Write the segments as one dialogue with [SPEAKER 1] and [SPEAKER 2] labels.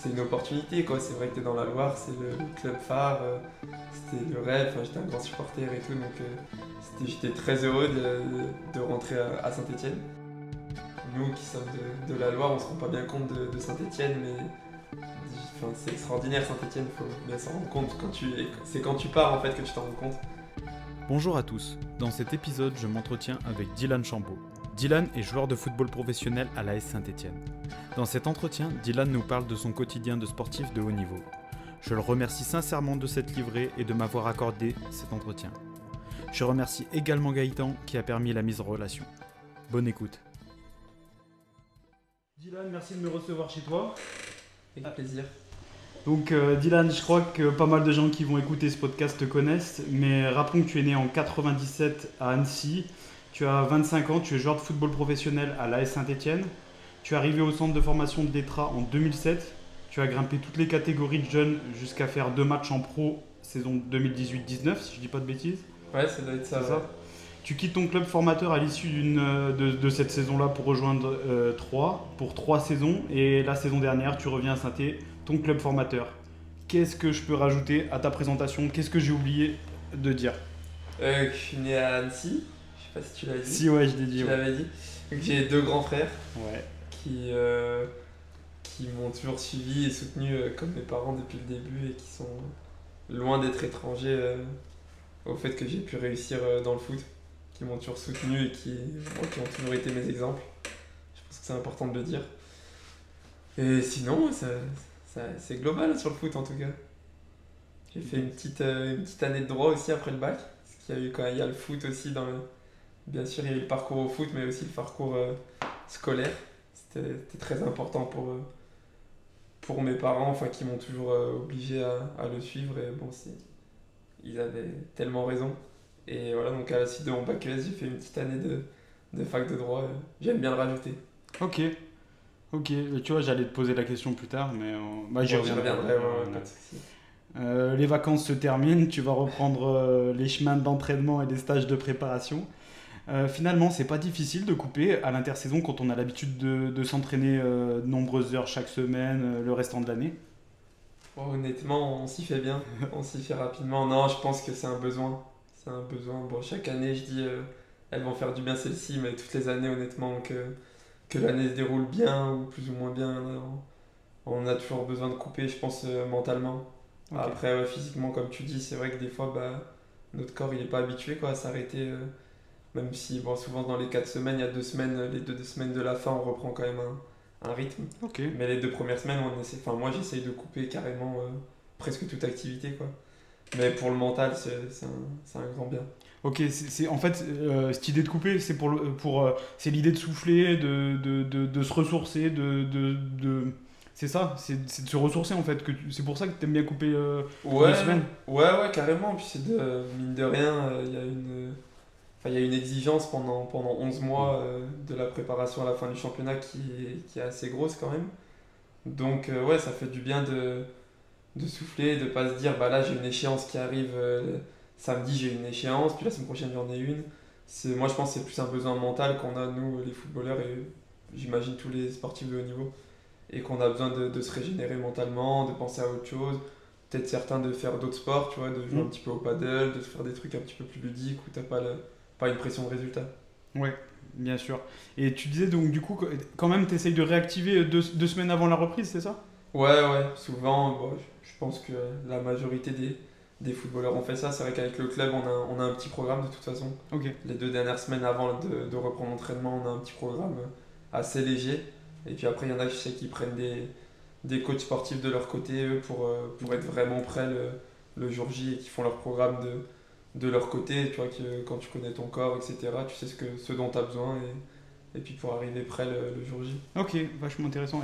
[SPEAKER 1] c'est une opportunité, quoi. C'est vrai que t'es dans la Loire, c'est le club phare, c'était le rêve, enfin, j'étais un grand supporter et tout, donc j'étais très heureux de rentrer à Saint-Étienne. Nous qui sommes de la Loire, on se rend pas bien compte de Saint-Étienne, mais enfin, c'est extraordinaire Saint-Étienne, il faut bien s'en rendre compte. C'est quand tu pars en fait que tu t'en rends compte.
[SPEAKER 2] Bonjour à tous, dans cet épisode je m'entretiens avec Dylan Chambaud. Dylan est joueur de football professionnel à l'AS Saint-Étienne. Dans cet entretien, Dylan nous parle de son quotidien de sportif de haut niveau. Je le remercie sincèrement de s'être livré et de m'avoir accordé cet entretien. Je remercie également Gaëtan qui a permis la mise en relation. Bonne écoute. Dylan, merci de me recevoir chez toi.
[SPEAKER 1] Avec plaisir.
[SPEAKER 2] Donc Dylan, je crois que pas mal de gens qui vont écouter ce podcast te connaissent, mais rappelons que tu es né en 97 à Annecy, tu as 25 ans, tu es joueur de football professionnel à l'AS Saint-Étienne, tu es arrivé au centre de formation de l'ETRA en 2007, tu as grimpé toutes les catégories de jeunes jusqu'à faire 2 matchs en pro saison 2018-19, si je dis pas de bêtises.
[SPEAKER 1] Ouais, ça doit être ça.
[SPEAKER 2] C'est ça. Tu quittes ton club formateur à l'issue de cette saison-là pour rejoindre Troyes pour 3 saisons, et la saison dernière, tu reviens à Saint-Étienne, ton club formateur. Qu'est-ce que je peux rajouter à ta présentation? Qu'est-ce que j'ai oublié de dire?
[SPEAKER 1] Je suis né à Annecy, je sais pas si tu l'avais dit.
[SPEAKER 2] Si, ouais, je l'ai dit.
[SPEAKER 1] Tu
[SPEAKER 2] Ouais.
[SPEAKER 1] l'avais dit. Donc, j'ai 2 grands frères
[SPEAKER 2] Ouais.
[SPEAKER 1] qui m'ont toujours suivi et soutenu comme mes parents depuis le début et qui sont loin d'être étrangers au fait que j'ai pu réussir dans le foot, qui m'ont toujours soutenu et qui ont toujours été mes exemples. Je pense que c'est important de le dire. Et sinon, c'est global sur le foot en tout cas. J'ai fait une petite année de droit aussi après le bac, parce qu'il y a eu quand il y a le foot aussi bien sûr il y a eu le parcours au foot, mais aussi le parcours scolaire. C'était très important pour mes parents, enfin qui m'ont toujours obligé à le suivre, et bon, ils avaient tellement raison. Et voilà, donc à la suite de mon bac ES, j'ai fait une petite année de fac de droit. J'aime bien le rajouter.
[SPEAKER 2] Ok, tu vois, j'allais te poser la question plus tard, mais j'y reviendrai.
[SPEAKER 1] Pas de soucis.
[SPEAKER 2] Les vacances se terminent, tu vas reprendre les chemins d'entraînement et des stages de préparation. Finalement, c'est pas difficile de couper à l'intersaison quand on a l'habitude de s'entraîner de nombreuses heures chaque semaine, le restant de l'année.
[SPEAKER 1] Oh, honnêtement, on s'y fait bien, on s'y fait rapidement. Non, je pense que c'est un besoin. Bon, chaque année, je dis, elles vont faire du bien celle-ci, mais toutes les années, honnêtement, que l'année se déroule bien ou plus ou moins bien, on a toujours besoin de couper, je pense, mentalement.
[SPEAKER 2] Okay.
[SPEAKER 1] Après, physiquement, comme tu dis, c'est vrai que des fois, notre corps, il n'est pas habitué quoi, à s'arrêter. Même si, bon, souvent, dans les 4 semaines, il y a 2 semaines, les 2 semaines de la fin, on reprend quand même un rythme.
[SPEAKER 2] Okay.
[SPEAKER 1] Mais les 2 premières semaines, moi, j'essaye de couper carrément presque toute activité, quoi. Mais pour le mental, c'est un grand bien.
[SPEAKER 2] Ok, en fait, cette idée de couper, c'est c'est l'idée de souffler, de se ressourcer, c'est ça, c'est de se ressourcer en fait. C'est pour ça que tu aimes bien couper 2 semaines.
[SPEAKER 1] Ouais, carrément. Puis mine de rien, il y a une exigence pendant 11 mois de la préparation à la fin du championnat qui est assez grosse quand même. Donc ouais, ça fait du bien de souffler, de pas se dire là j'ai une échéance qui arrive samedi, j'ai une échéance, puis la semaine prochaine j'en ai une. Moi je pense que c'est plus un besoin mental qu'on a nous les footballeurs, et j'imagine tous les sportifs de haut niveau, et qu'on a besoin de se régénérer mentalement, de penser à autre chose, peut-être certains de faire d'autres sports, tu vois, de jouer un petit peu au paddle, de faire des trucs un petit peu plus ludiques où t'as pas une pression de résultat.
[SPEAKER 2] Ouais, bien sûr. Et tu disais donc du coup quand même t'essayes de réactiver 2 semaines avant la reprise, c'est ça?
[SPEAKER 1] Ouais, souvent, bon, je pense que la majorité des footballeurs ont fait ça. C'est vrai qu'avec le club, on a un petit programme de toute façon.
[SPEAKER 2] Okay.
[SPEAKER 1] Les 2 dernières semaines avant de reprendre l'entraînement, on a un petit programme assez léger. Et puis après, il y en a, je sais, qui prennent des coachs sportifs de leur côté, eux, pour être vraiment prêts le jour J, et qui font leur programme de leur côté. Tu vois, que quand tu connais ton corps, etc., tu sais ce dont tu as besoin. Et puis pour arriver prêt le jour J.
[SPEAKER 2] Ok, vachement intéressant.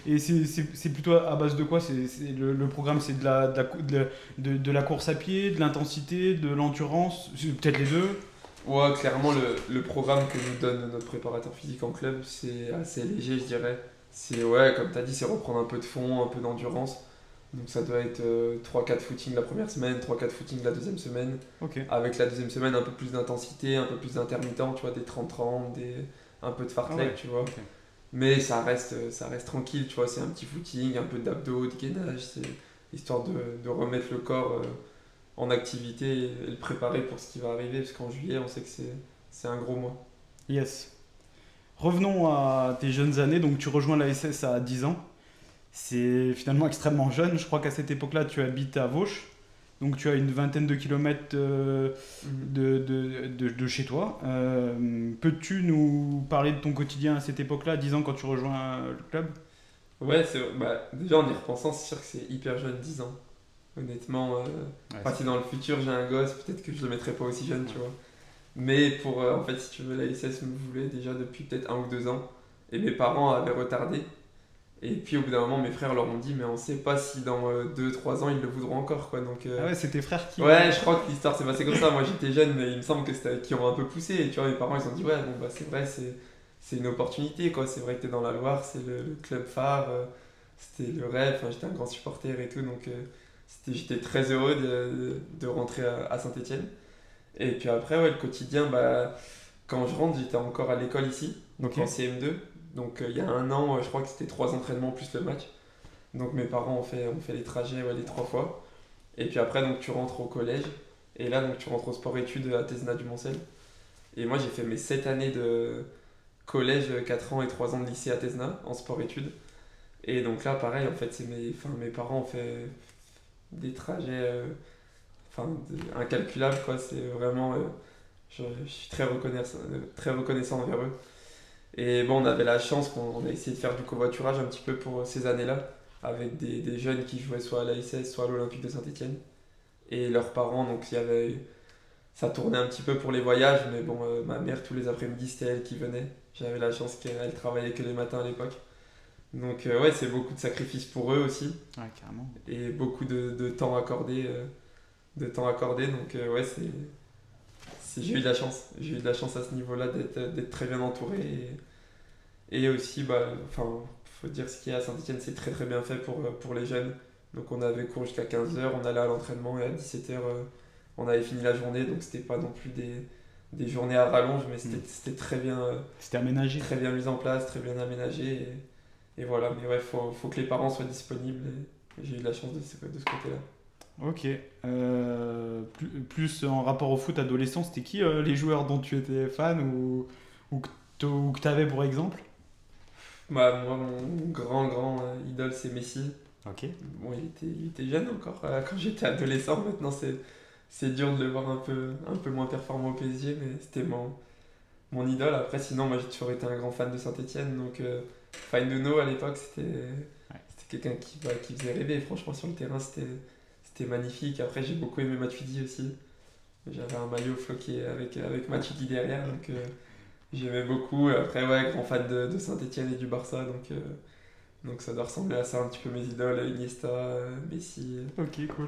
[SPEAKER 2] Et c'est plutôt à base de quoi? Le programme, c'est de la course à pied, de l'intensité, de l'endurance, peut-être les deux?
[SPEAKER 1] Ouais, clairement, le programme que nous donne notre préparateur physique en club, c'est assez léger, je dirais. Ouais, comme tu as dit, c'est reprendre un peu de fond, un peu d'endurance. Donc ça doit être 3-4 footings la première semaine, 3-4 footings la deuxième semaine.
[SPEAKER 2] Okay.
[SPEAKER 1] Avec la deuxième semaine, un peu plus d'intensité, un peu plus d'intermittent, tu vois, des 30-30, un peu de fartlek, tu vois.
[SPEAKER 2] Okay.
[SPEAKER 1] Mais ça reste tranquille, tu vois, c'est un petit footing, un peu d'abdos, de gainage, c'est histoire de remettre le corps en activité et le préparer pour ce qui va arriver, parce qu'en juillet, on sait que c'est un gros mois.
[SPEAKER 2] Yes. Revenons à tes jeunes années. Donc, tu rejoins la SS à 10 ans. C'est finalement extrêmement jeune. Je crois qu'à cette époque-là, tu habites à Vauches. Donc, tu as une vingtaine de kilomètres
[SPEAKER 1] Mhm.
[SPEAKER 2] de chez toi. Peux-tu nous parler de ton quotidien à cette époque-là, à 10 ans, quand tu rejoins le club?
[SPEAKER 1] Ouais, bah, déjà en y repensant, c'est sûr que c'est hyper jeune, 10 ans. Honnêtement,
[SPEAKER 2] Ouais,
[SPEAKER 1] enfin, si dans le futur j'ai un gosse, peut-être que je le mettrai pas aussi jeune, tu vois. Mais en fait, si tu veux, la SS me voulait déjà depuis peut-être 1 ou 2 ans. Et mes parents avaient retardé. Et puis au bout d'un moment, mes frères leur ont dit, mais on sait pas si dans 2 3 ans ils le voudront encore, quoi. Donc,
[SPEAKER 2] Ah ouais, c'est tes frères qui...
[SPEAKER 1] ouais, je crois que l'histoire s'est passée comme ça. Moi j'étais jeune, mais il me semble que c'était qui ont un peu poussé. Et tu vois, mes parents ils ont dit, ouais, bon, bah c'est vrai, c'est une opportunité, quoi. C'est vrai que t'es dans la Loire, c'est le club phare. C'était le rêve. Enfin, j'étais un grand supporter et tout. Donc, j'étais très heureux de rentrer à Saint-Étienne. Et puis après, ouais, le quotidien, bah, quand je rentre, j'étais encore à l'école ici, donc
[SPEAKER 2] Ok.
[SPEAKER 1] en CM2. Donc il y a 1 an, je crois que c'était 3 entraînements plus le match. Donc mes parents ont fait les trajets, ouais, les 3 fois. Et puis après, donc tu rentres au collège. Et là, donc tu rentres au sport-études à Tesna du Moncel. Et moi, j'ai fait mes 7 années de collège, 4 ans et 3 ans de lycée à Tesna en sport-études. Et donc là, pareil, en fait, enfin, mes parents ont fait des trajets enfin, incalculables, quoi. C'est vraiment. Je suis très reconnaissant envers eux. Et bon, on avait la chance qu'on a essayé de faire du covoiturage un petit peu pour ces années-là, avec des jeunes qui jouaient soit à l'ASS, soit à l'Olympique de Saint-Etienne. Et leurs parents, donc ça tournait un petit peu pour les voyages, mais bon, ma mère, tous les après-midi, c'était elle qui venait. J'avais la chance qu'elle travaillait que les matins à l'époque. Donc, ouais, c'est beaucoup de sacrifices pour eux aussi,
[SPEAKER 2] Ouais, carrément.
[SPEAKER 1] et beaucoup de temps accordé. Donc, ouais, j'ai eu de la chance. J'ai eu de la chance à ce niveau-là d'être très bien entouré. Et aussi, bah, enfin, faut dire ce qu'il y a à Saint-Etienne, c'est très très bien fait pour les jeunes. Donc on avait cours jusqu'à 15 h, on allait à l'entraînement et à 17 h, on avait fini la journée. Donc c'était pas non plus des journées à rallonge, mais
[SPEAKER 2] Hmm.
[SPEAKER 1] c'était
[SPEAKER 2] C'était aménagé.
[SPEAKER 1] très bien mis en place, très bien aménagé. Et voilà, mais ouais, faut que les parents soient disponibles. Et j'ai eu de la chance de ce côté-là.
[SPEAKER 2] Ok. Plus en rapport au foot adolescent, c'était qui les joueurs dont tu étais fan ou que tu avais pour exemple?
[SPEAKER 1] Bah, moi, mon grand idole, c'est Messi.
[SPEAKER 2] Ok.
[SPEAKER 1] Bon, il était jeune encore quand j'étais adolescent. Maintenant, c'est dur de le voir un peu moins performant au PSG, mais c'était mon idole. Après, sinon, moi, j'ai toujours été un grand fan de Saint-Etienne. Donc, Nuno à l'époque,
[SPEAKER 2] Ouais.
[SPEAKER 1] c'était quelqu'un qui faisait rêver. Franchement, sur le terrain, c'était magnifique. Après, j'ai beaucoup aimé Matuidi aussi. J'avais un maillot floqué avec Matuidi derrière. Donc, j'aimais beaucoup. Après, ouais, grand fan de Saint-Etienne et du Barça. Donc ça doit ressembler à ça un petit peu mes idoles, Iniesta, Messi.
[SPEAKER 2] Ok, cool.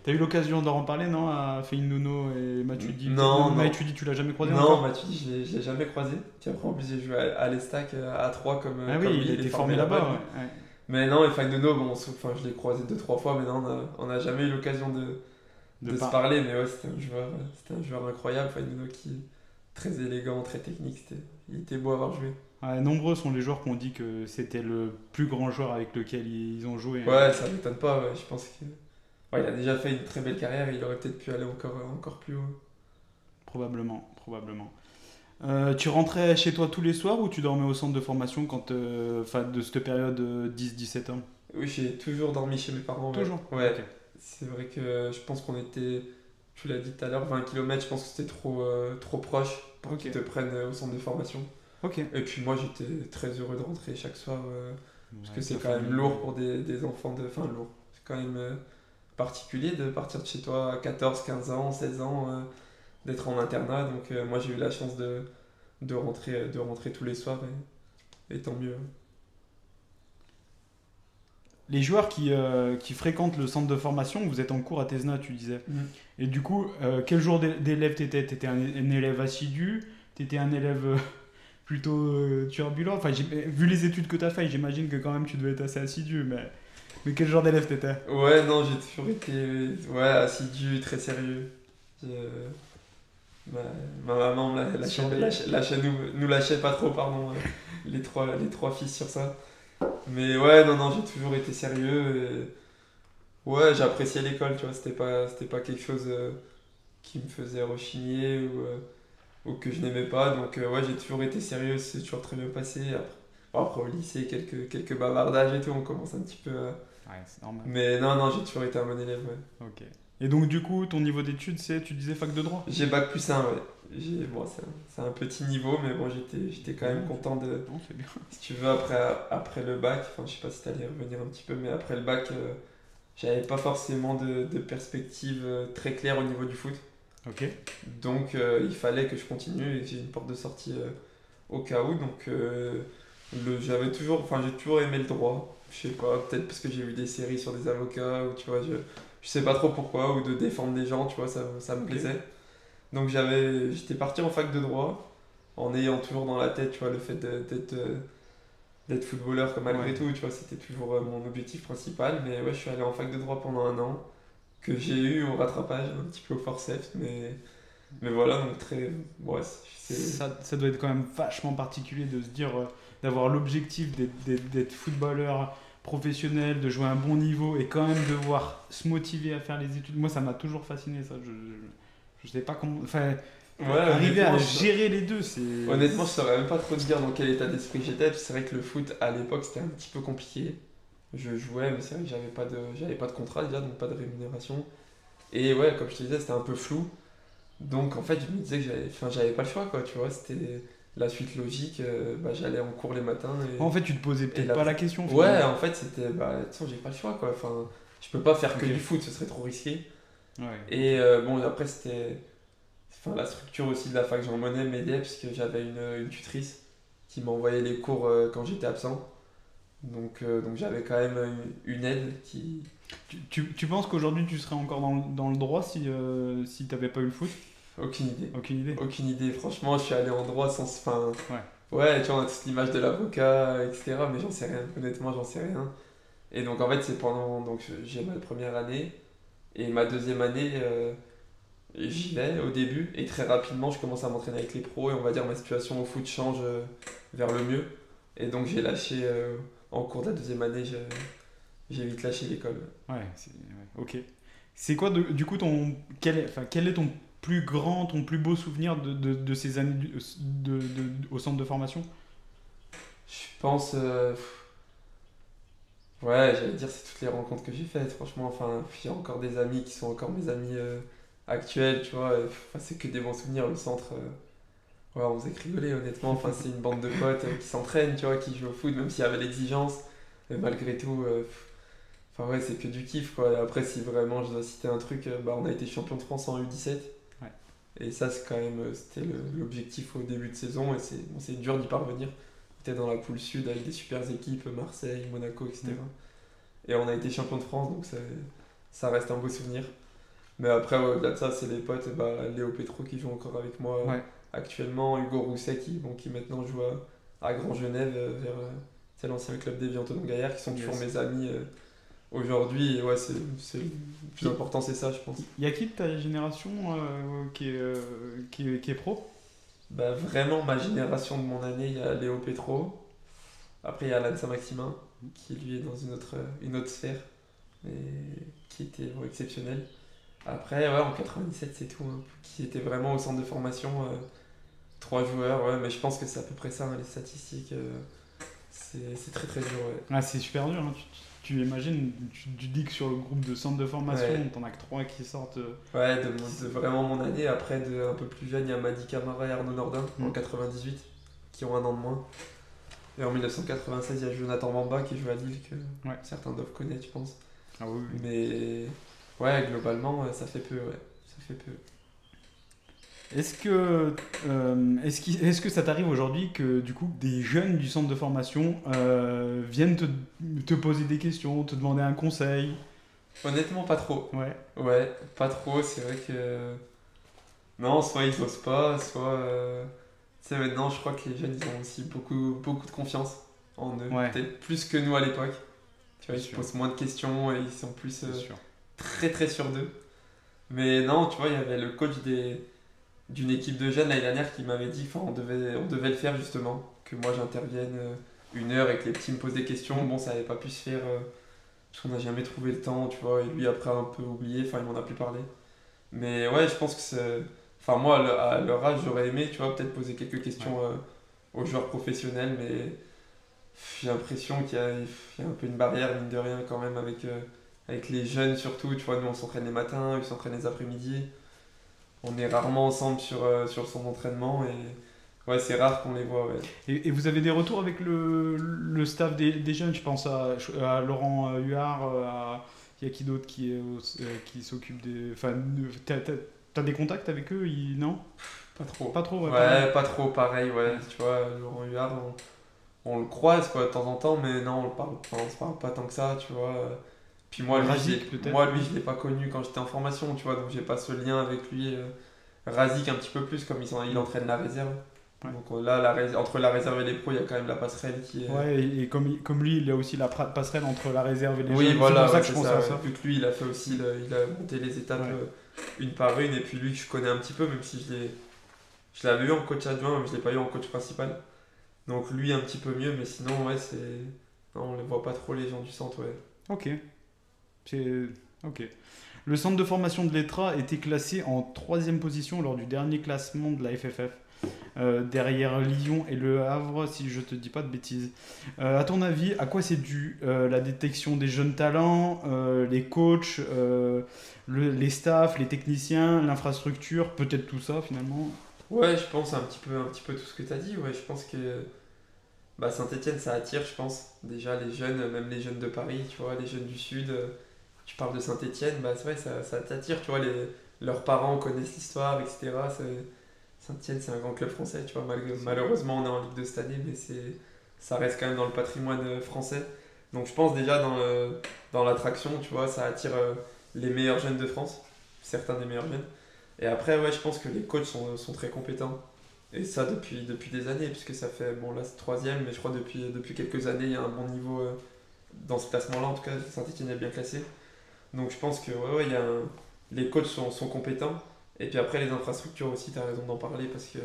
[SPEAKER 2] T'as eu l'occasion d'en reparler, non, à Nuno et Matuidi? Peut-être
[SPEAKER 1] Non,
[SPEAKER 2] même
[SPEAKER 1] non.
[SPEAKER 2] Matuidi, tu l'as jamais croisé
[SPEAKER 1] Non,
[SPEAKER 2] encore?
[SPEAKER 1] Matuidi, je l'ai jamais croisé. Puis après, en plus, j'ai joué à l'Estac à 3
[SPEAKER 2] Ah
[SPEAKER 1] comme
[SPEAKER 2] oui, il
[SPEAKER 1] lui,
[SPEAKER 2] a
[SPEAKER 1] il est
[SPEAKER 2] été
[SPEAKER 1] formé
[SPEAKER 2] formé
[SPEAKER 1] là-bas,
[SPEAKER 2] là-bas,
[SPEAKER 1] lui.
[SPEAKER 2] ouais.
[SPEAKER 1] Mais non, et Nuno, bon, enfin, je l'ai croisé 2 3 fois, mais non, on n'a jamais eu l'occasion
[SPEAKER 2] De
[SPEAKER 1] de se
[SPEAKER 2] pas.
[SPEAKER 1] parler. Mais ouais, c'était un joueur incroyable, Nuno, qui très élégant, très technique. Il était beau à avoir joué.
[SPEAKER 2] Ouais, nombreux sont les joueurs qui ont dit que c'était le plus grand joueur avec lequel ils ont joué, hein.
[SPEAKER 1] Ouais, ça m'étonne pas, ouais, je pense que. Ouais, il a déjà fait une très belle carrière, il aurait peut-être pu aller encore plus haut.
[SPEAKER 2] Probablement, probablement. Tu rentrais chez toi tous les soirs ou tu dormais au centre de formation enfin, de cette période 10-17 ans?
[SPEAKER 1] Oui, j'ai toujours dormi chez mes parents, ouais.
[SPEAKER 2] Toujours.
[SPEAKER 1] Ouais,
[SPEAKER 2] Ok.
[SPEAKER 1] c'est vrai que je pense qu'on était, tu l'as dit tout à l'heure, 20 km, je pense que c'était trop proche pour
[SPEAKER 2] Ok.
[SPEAKER 1] qu'ils te prennent au centre de formation.
[SPEAKER 2] Ok.
[SPEAKER 1] Et puis moi, j'étais très heureux de rentrer chaque soir, parce que
[SPEAKER 2] Avec
[SPEAKER 1] c'est
[SPEAKER 2] la
[SPEAKER 1] quand même
[SPEAKER 2] famille.
[SPEAKER 1] lourd pour des enfants Enfin, lourd. C'est quand même particulier de partir de chez toi à 14, 15 ans, 16 ans, d'être en internat. Donc moi, j'ai eu la chance de rentrer tous les soirs, et tant mieux.
[SPEAKER 2] Les joueurs qui fréquentent le centre de formation, vous êtes en cours à Tesna, tu disais.
[SPEAKER 1] Mhm.
[SPEAKER 2] Et du coup, quel genre d'élève t'étais? T'étais un élève assidu? T'étais un élève plutôt turbulent? Enfin, vu les études que t'as fait, j'imagine que quand même tu devais être assez assidu, mais quel genre d'élève t'étais?
[SPEAKER 1] Ouais, non, j'ai toujours été ouais, assidu, très sérieux. Je- ma, ma maman me lâchait, nous lâchait pas trop, pardon, les trois fils sur ça. Mais ouais, non, j'ai toujours été sérieux. Et ouais, j'appréciais l'école, tu vois. C'était pas quelque chose qui me faisait rechigner ou que je n'aimais pas. Donc ouais, j'ai toujours été sérieux, c'est toujours très bien passé. Après au lycée, quelques bavardages et tout, on commence un petit peu à...
[SPEAKER 2] Ouais, c'est normal.
[SPEAKER 1] Mais non, j'ai toujours été un bon élève, ouais.
[SPEAKER 2] Ok. Et donc, du coup, ton niveau d'études, tu disais fac de droit?
[SPEAKER 1] J'ai bac plus 1, ouais. Bon, c'est un petit niveau, mais bon, j'étais quand même content de...
[SPEAKER 2] Non, c'est bien.
[SPEAKER 1] Si tu veux, après le bac, enfin, je sais pas si t'allais revenir un petit peu, mais après le bac, j'avais pas forcément de perspective très claire au niveau du foot.
[SPEAKER 2] Ok.
[SPEAKER 1] Donc, il fallait que je continue et que j'ai une porte de sortie au cas où. Donc, j'ai toujours aimé le droit. Je sais pas, peut-être parce que j'ai vu des séries sur des avocats, ou tu vois, je sais pas trop pourquoi, ou de défendre des gens, tu vois, ça me
[SPEAKER 2] Ok.
[SPEAKER 1] plaisait. Donc j'étais parti en fac de droit, en ayant toujours dans la tête, tu vois, le fait d'être footballeur comme malgré
[SPEAKER 2] Ouais.
[SPEAKER 1] tout, tu vois, c'était toujours mon objectif principal. Mais ouais, je suis allé en fac de droit pendant un an, que j'ai eu au rattrapage, un petit peu au forceps, mais voilà, donc très... Ouais,
[SPEAKER 2] Ça doit être quand même vachement particulier de se dire, d'avoir l'objectif d'être footballeur professionnel, de jouer à un bon niveau et quand même devoir se motiver à faire les études. Moi, ça m'a toujours fasciné, ça. Je sais pas comment. Enfin,
[SPEAKER 1] Ouais,
[SPEAKER 2] arriver à
[SPEAKER 1] honnêtement,
[SPEAKER 2] gérer les deux, c'est.
[SPEAKER 1] honnêtement, je saurais même pas trop te dire dans quel état d'esprit j'étais. C'est vrai que le foot, à l'époque, c'était un petit peu compliqué. Je jouais, mais c'est vrai que j'avais pas de contrat déjà, donc pas de rémunération. Et ouais, comme je te disais, c'était un peu flou. Donc en fait, je me disais que j'avais pas le choix, quoi, tu vois. C'était la suite logique. Bah, j'allais en cours les matins.
[SPEAKER 2] En fait, tu te posais
[SPEAKER 1] Et
[SPEAKER 2] peut-être
[SPEAKER 1] la-
[SPEAKER 2] pas la question.
[SPEAKER 1] Ouais,
[SPEAKER 2] Finalement.
[SPEAKER 1] en fait, c'était, bah, de toute façon, j'ai pas le choix, quoi. Enfin, je peux pas faire que
[SPEAKER 2] Ok.
[SPEAKER 1] du foot, ce serait trop risqué.
[SPEAKER 2] Ouais.
[SPEAKER 1] Et bon, après, c'était. Enfin, la structure aussi de la fac Jean Monnet m'aidait, parce que j'avais une tutrice qui m'envoyait les cours quand j'étais absent. Donc j'avais quand même une aide qui.
[SPEAKER 2] Tu penses qu'aujourd'hui tu serais encore dans le droit si t'avais pas eu le foot?
[SPEAKER 1] Aucune idée.
[SPEAKER 2] Aucune idée.
[SPEAKER 1] Aucune idée. Franchement, je suis allé en droit sans. Enfin,
[SPEAKER 2] Ouais.
[SPEAKER 1] ouais, tu vois, on a toute l'image de l'avocat, etc. Mais j'en sais rien. Honnêtement, j'en sais rien. Et donc, en fait, c'est pendant. Donc, j'ai ma première année. Et ma deuxième année, j'y vais au début. Et très rapidement, je commence à m'entraîner avec les pros. Et on va dire, ma situation au foot change vers le mieux. Et donc, j'ai lâché. En cours de la deuxième année, j'ai vite lâché l'école.
[SPEAKER 2] Ouais, ok. C'est quoi, du coup, quel est ton plus grand, ton plus beau souvenir de ces années au centre de formation?
[SPEAKER 1] Je pense. Ouais, j'allais dire, c'est toutes les rencontres que j'ai faites. Franchement, enfin, il y a encore des amis qui sont encore mes amis actuels, tu vois. Enfin, c'est que des bons souvenirs. Le centre, ouais, on faisait que rigoler, honnêtement. Enfin, c'est une bande de potes qui s'entraînent, tu vois, qui jouent au foot, même s'il y avait l'exigence. Mais malgré tout, enfin, ouais, c'est que du kiff, quoi. Et après, si vraiment je dois citer un truc, bah, on a été champion de France en U17.
[SPEAKER 2] Ouais.
[SPEAKER 1] Et ça, c'est quand même, c'était l'objectif au début de saison. Et c'est dur d'y parvenir. On était dans la poule sud avec des super équipes, Marseille, Monaco, etc. Et on a été champion de France, donc ça reste un beau souvenir. Mais après, ouais, au-delà de ça, c'est les potes, et bah, Léo Petro qui joue encore avec moi
[SPEAKER 2] Ouais.
[SPEAKER 1] actuellement, Hugo Rousset qui maintenant joue à Grand Genève, c'est l'ancien club des Viantonneaux Gaillard, qui sont toujours
[SPEAKER 2] Yes.
[SPEAKER 1] mes amis aujourd'hui. Et ouais, c'est le plus important, c'est ça, je pense.
[SPEAKER 2] Y a qui de ta génération qui est pro?
[SPEAKER 1] Bah, vraiment, ma génération de mon année, il y a Léo Petro. Après, il y a Alain Saint-Maximin, qui lui est dans une autre sphère, mais qui était exceptionnel. Après, ouais, en 97, c'est tout, hein. Qui était vraiment au centre de formation, 3 joueurs, ouais, mais je pense que c'est à peu près ça, hein, les statistiques. C'est très très dur, ouais.
[SPEAKER 2] Ah, c'est super dur, hein. Tu imagines, tu dis que sur le groupe de centre de formation,
[SPEAKER 1] Ouais.
[SPEAKER 2] t'en as que 3 qui sortent.
[SPEAKER 1] Ouais, de vraiment mon année. Après, un peu plus jeune, il y a Madi Camara et Arnaud Nordin en
[SPEAKER 2] Mm.
[SPEAKER 1] 98, qui ont un an de moins. Et en 1996, il y a Jonathan Bamba qui joue à Lille, que
[SPEAKER 2] Ouais.
[SPEAKER 1] certains doivent connaître, je pense.
[SPEAKER 2] Ah oui, oui.
[SPEAKER 1] Mais ouais, globalement, ça fait peu, ouais. Ça fait peu.
[SPEAKER 2] Est-ce que ça t'arrive aujourd'hui que du coup des jeunes du centre de formation viennent te poser des questions, te demander un conseil?
[SPEAKER 1] Honnêtement, pas trop.
[SPEAKER 2] Ouais.
[SPEAKER 1] Ouais, pas trop. C'est vrai que. Non, soit ils osent pas, soit. Tu sais, maintenant, je crois que les jeunes, ils ont aussi beaucoup de confiance en eux.
[SPEAKER 2] Ouais.
[SPEAKER 1] Peut-être plus que nous à l'époque. Tu vois, ils
[SPEAKER 2] C'est
[SPEAKER 1] se
[SPEAKER 2] sûr.
[SPEAKER 1] posent moins de questions et ils sont plus
[SPEAKER 2] C'est sûr.
[SPEAKER 1] très très sûrs d'eux. Mais non, tu vois, il y avait le coach d'une équipe de jeunes l'année dernière qui m'avait dit, enfin, on devait le faire justement, que moi j'intervienne 1 heure et que les petits me posent des questions. Bon, ça n'avait pas pu se faire parce qu'on n'a jamais trouvé le temps, tu vois. Et lui, après, a un peu oublié, enfin, il m'en a plus parlé. Mais ouais, je pense que c'est. Enfin, moi, à leur âge, j'aurais aimé, tu vois, peut-être poser quelques questions aux joueurs professionnels, mais j'ai l'impression qu'il y a un peu une barrière, mine de rien, quand même, avec les jeunes surtout. Tu vois, nous, on s'entraîne les matins, ils s'entraînent les après-midi. On est rarement ensemble sur son entraînement et ouais, c'est rare qu'on les voit. Ouais.
[SPEAKER 2] Et vous avez des retours avec le staff des jeunes? Je pense à Laurent Huard, il y a qui d'autre qui s'occupe des. Enfin, t'as des contacts avec eux, non?
[SPEAKER 1] Pas trop.
[SPEAKER 2] Pas trop, ouais.
[SPEAKER 1] Ouais, pas trop, pareil, ouais. Tu vois, Laurent Huard, on le croise quoi, de temps en temps, mais non, on se parle pas tant que ça, tu vois. Puis moi,
[SPEAKER 2] Razik, peut-être.
[SPEAKER 1] je l'ai pas connu quand j'étais en formation, tu vois, donc j'ai pas ce lien avec lui. Razik un petit peu plus, comme il entraîne la réserve.
[SPEAKER 2] Ouais.
[SPEAKER 1] Donc là, entre la réserve et les pros, il y a quand même la passerelle qui est.
[SPEAKER 2] Ouais, et comme lui, il a aussi la passerelle entre la réserve et les
[SPEAKER 1] Oui,
[SPEAKER 2] jeunes.
[SPEAKER 1] voilà,
[SPEAKER 2] C'est pour ça
[SPEAKER 1] ouais,
[SPEAKER 2] que je
[SPEAKER 1] c'est
[SPEAKER 2] pense
[SPEAKER 1] ça,
[SPEAKER 2] à
[SPEAKER 1] ouais.
[SPEAKER 2] ça.
[SPEAKER 1] Vu que lui, il a fait aussi, il a monté les étapes une par une, et puis lui, que je connais un petit peu, même si je l'avais eu en coach adjoint, mais je l'ai pas eu en coach principal. Donc lui, un petit peu mieux, mais sinon, ouais, c'est. Non, on les voit pas trop, les gens du centre, ouais.
[SPEAKER 2] Ok. Ok. Le centre de formation de l'ETRA était classé en 3e position lors du dernier classement de la FFF. Derrière Lyon et Le Havre, si je te dis pas de bêtises. À ton avis, à quoi c'est dû la détection des jeunes talents, les coachs, les staffs, les techniciens, l'infrastructure, peut-être tout ça finalement?
[SPEAKER 1] Ouais, je pense un petit peu tout ce que tu as dit. Ouais, je pense que Saint-Etienne, ça attire, je pense. Déjà, les jeunes, même les jeunes de Paris, tu vois, les jeunes du Sud, tu parles de Saint-Etienne, c'est vrai, ça t'attire, tu vois, leurs parents connaissent l'histoire, etc. Saint-Etienne, c'est un grand club français, tu vois, malheureusement, on est en Ligue 2 cette année, mais ça reste quand même dans le patrimoine français. Donc, je pense déjà dans l'attraction, tu vois, ça attire les meilleurs jeunes de France, certains des meilleurs jeunes. Et après, ouais, je pense que les coachs sont très compétents. Et ça depuis des années, puisque ça fait, bon là c'est 3e, mais je crois depuis quelques années, il y a un bon niveau dans ce classement-là. En tout cas, Saint-Etienne est bien classé. Donc je pense que ouais, les coachs sont compétents. Et puis après, les infrastructures aussi, tu as raison d'en parler, parce que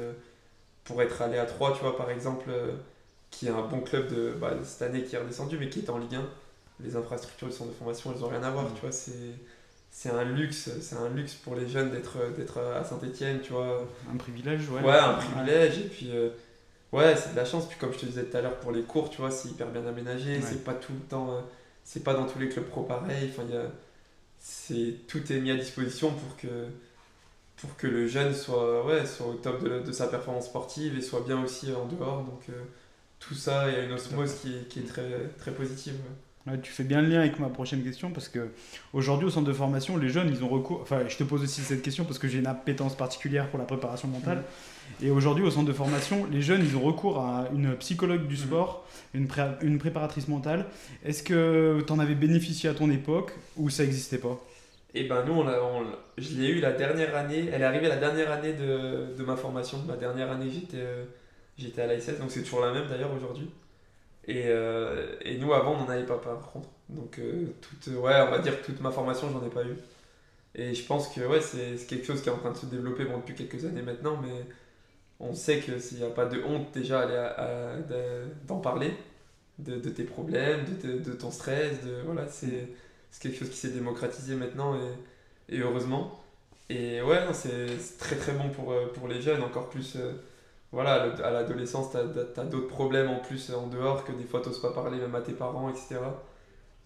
[SPEAKER 1] pour être allé à 3 tu vois, par exemple, qui est un bon club de cette année qui est redescendu, mais qui est en Ligue 1, les infrastructures du centre de formation, elles n'ont rien à voir, tu vois, c'est un luxe pour les jeunes d'être à Saint-Etienne, tu vois.
[SPEAKER 2] Un privilège, ouais.
[SPEAKER 1] Ouais, un privilège, et puis ouais, c'est de la chance. Puis comme je te disais tout à l'heure, pour les cours, tu vois, c'est hyper bien aménagé, c'est pas tout le temps, c'est pas dans tous les clubs pro pareil, enfin, tout est mis à disposition pour que le jeune soit au top de sa performance sportive et soit bien aussi en dehors. Donc tout ça, il y a une osmose qui est très, très positive. Ouais.
[SPEAKER 2] Ouais, tu fais bien le lien avec ma prochaine question parce que aujourd'hui au centre de formation, les jeunes, ils ont recours. Enfin, je te pose aussi cette question parce que j'ai une appétence particulière pour la préparation mentale. Et aujourd'hui au centre de formation, les jeunes, ils ont recours à une psychologue du sport, une préparatrice mentale. Est-ce que tu en avais bénéficié à ton époque ou ça n'existait pas?
[SPEAKER 1] Et ben nous, je l'ai eu la dernière année. Elle est arrivée la dernière année de ma formation. Ma dernière année, j'étais à l'ASS, donc c'est toujours la même d'ailleurs aujourd'hui. Et nous, avant, on n'en avait pas par contre. Donc, on va dire que toute ma formation, j'en ai pas eu. Et je pense que ouais, c'est quelque chose qui est en train de se développer depuis quelques années maintenant, mais on sait que s'il n'y a pas de honte déjà d'en parler, de tes problèmes, de ton stress, voilà, c'est quelque chose qui s'est démocratisé maintenant et heureusement. Et ouais, non, c'est très très bon pour les jeunes, encore plus. Voilà, à l'adolescence, t'as d'autres problèmes en plus en dehors que des fois t'oses pas parler même à tes parents, etc.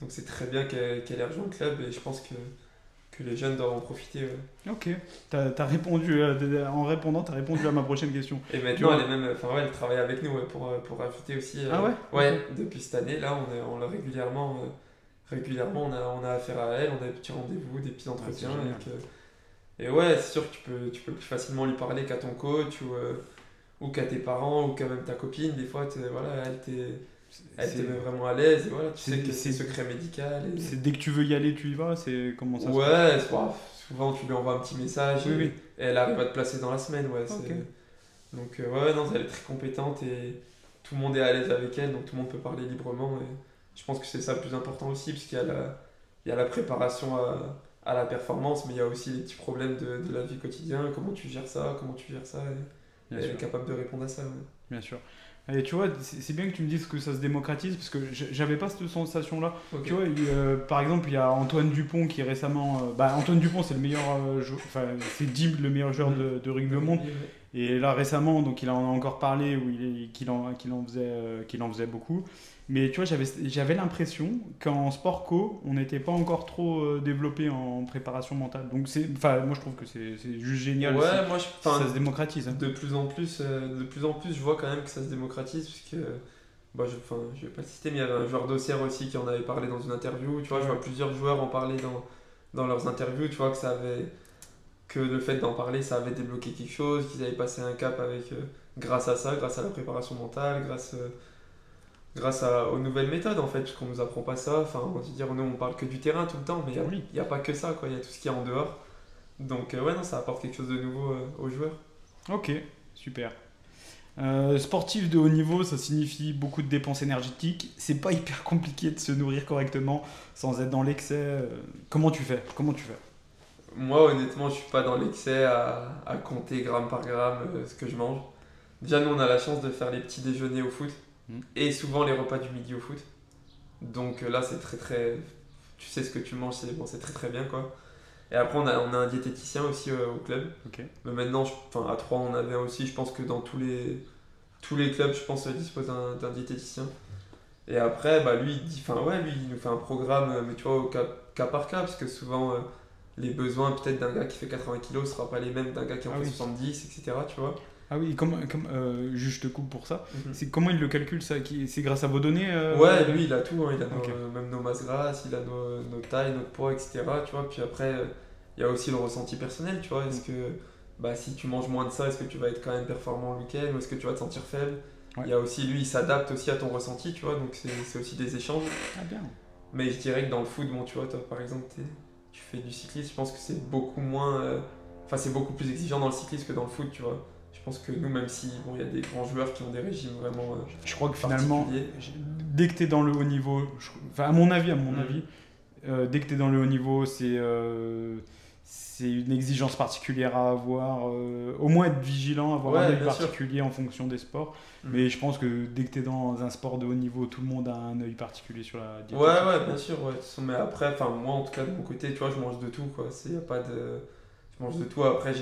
[SPEAKER 1] Donc c'est très bien qu'elle ait rejoint le club et je pense que les jeunes doivent en profiter. Ouais.
[SPEAKER 2] Ok, t'as répondu, en répondant, t'as répondu à ma prochaine question.
[SPEAKER 1] Et maintenant, elle travaille avec nous pour ajouter aussi.
[SPEAKER 2] Ah ouais?
[SPEAKER 1] Ouais,
[SPEAKER 2] Okay.
[SPEAKER 1] depuis cette année, là, on l'a régulièrement, on a affaire à elle, on a des petits rendez-vous, des petits entretiens. Et ouais, c'est sûr que tu peux plus facilement lui parler qu'à ton coach ou qu'à tes parents ou qu'à même ta copine. Des fois, voilà, elle te met vraiment à l'aise. Et voilà, tu sais que c'est secret médical.
[SPEAKER 2] C'est dès que tu veux y aller, tu y vas. C'est comment ça se
[SPEAKER 1] passe? Ouais, souvent tu lui envoies un petit message
[SPEAKER 2] et
[SPEAKER 1] elle arrive à te placer dans la semaine. Ouais,
[SPEAKER 2] okay.
[SPEAKER 1] Donc ouais, non, elle est très compétente et tout le monde est à l'aise avec elle, donc tout le monde peut parler librement. Et je pense que c'est ça le plus important aussi, parce qu'il y a la préparation à la performance, mais il y a aussi les petits problèmes de la vie quotidienne, comment tu gères ça, et elle est capable de répondre à ça. Ouais.
[SPEAKER 2] Bien sûr. Et tu vois, c'est bien que tu me dises que ça se démocratise parce que j'avais pas cette sensation-là.
[SPEAKER 1] Ok.
[SPEAKER 2] Tu vois, par exemple, il y a Antoine Dupont qui récemment. Antoine Dupont, c'est le meilleur. Enfin, c'est Jim, le meilleur joueur de rugby au monde. Et là, récemment, donc il en a encore parlé qu'il en faisait beaucoup. Mais tu vois, j'avais l'impression qu'en sport co, on n'était pas encore trop développé en préparation mentale. Donc, moi, je trouve que c'est juste génial
[SPEAKER 1] Ouais,
[SPEAKER 2] si,
[SPEAKER 1] moi,
[SPEAKER 2] si ça se démocratise. Hein.
[SPEAKER 1] de plus en plus, je vois quand même que ça se démocratise, puisque, je vais pas le citer, mais il y avait un joueur d'Auxerre aussi qui en avait parlé dans une interview. Tu vois, je vois plusieurs joueurs en parler dans leurs interviews. Tu vois que le fait d'en parler, ça avait débloqué quelque chose, qu'ils avaient passé un cap avec, grâce à ça, grâce à la préparation mentale, aux nouvelles méthodes en fait, parce qu'on nous apprend pas ça. Enfin, on va se dire, nous on parle que du terrain tout le temps, mais il n'y a pas que ça, quoi. Il y a tout ce qu'il y a en dehors. Donc, ouais, non, ça apporte quelque chose de nouveau aux joueurs.
[SPEAKER 2] Ok, super. Sportif de haut niveau, ça signifie beaucoup de dépenses énergétiques. C'est pas hyper compliqué de se nourrir correctement sans être dans l'excès. Comment tu fais
[SPEAKER 1] Moi, honnêtement, je suis pas dans l'excès à compter gramme par gramme ce que je mange. Déjà, nous, on a la chance de faire les petits déjeuners au foot et souvent les repas du midi au foot. Donc là, c'est très très. Tu sais ce que tu manges, c'est très très bien quoi. Et après, on a un diététicien aussi au club.
[SPEAKER 2] Ok.
[SPEAKER 1] Mais maintenant, à 3, on avait aussi. Je pense que dans tous les clubs, je pense, disposent d'un diététicien. Et après, lui, lui, il nous fait un programme, mais tu vois, au cas par cas, parce que souvent, les besoins peut-être d'un gars qui fait 80 kilos ne seront pas les mêmes d'un gars qui en fait 70, etc. Tu vois.
[SPEAKER 2] Ah oui, juste je te coupe pour ça. C'est comment il le calcule ça? C'est grâce à vos données
[SPEAKER 1] Ouais, lui, il a tout. Hein, il a même nos masses grasses, il a nos tailles, notre poids, etc. Tu vois. Puis après, il y a aussi le ressenti personnel, tu vois. Est-ce que si tu manges moins de ça, est-ce que tu vas être quand même performant le week-end ou est-ce que tu vas te sentir faible? Il y a aussi, lui, il s'adapte aussi à ton ressenti, tu vois. Donc c'est aussi des échanges.
[SPEAKER 2] Ah bien.
[SPEAKER 1] Mais je dirais que dans le foot, bon, tu vois, toi par exemple, tu fais du cyclisme, je pense que c'est beaucoup moins. C'est beaucoup plus exigeant dans le cyclisme que dans le foot, tu vois. Je pense que nous, même si il y a des grands joueurs qui ont des régimes vraiment.
[SPEAKER 2] Je crois que finalement, dès que tu es dans le haut niveau, à mon avis, dès que tu es dans le haut niveau, c'est une exigence particulière à avoir. Au moins être vigilant, avoir un œil particulier en fonction des sports. Mais je pense que dès que tu es dans un sport de haut niveau, tout le monde a un œil particulier sur la diététique.
[SPEAKER 1] Ouais, bien sûr. Ouais. Mais après, moi en tout cas de mon côté, tu vois, je mange de tout, quoi. Y a pas de... Je mange de tout. Après,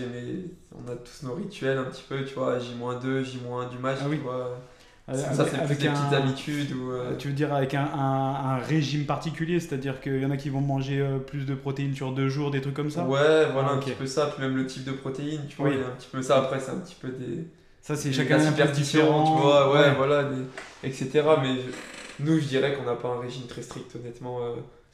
[SPEAKER 1] on a tous nos rituels un petit peu, tu vois. J-2, J- du match, tu vois. Ça, c'est plus des petites habitudes.
[SPEAKER 2] Tu veux dire avec un régime particulier, c'est-à-dire qu'il y en a qui vont manger plus de protéines sur 2 jours, des trucs comme ça?
[SPEAKER 1] Ouais, voilà, un petit peu ça. Puis même le type de protéines, tu vois, il y a un petit peu ça. Après, c'est un petit peu des...
[SPEAKER 2] Ça, c'est chacun un peu différent.
[SPEAKER 1] Tu vois, voilà, etc. Mais nous, je dirais qu'on n'a pas un régime très strict, honnêtement.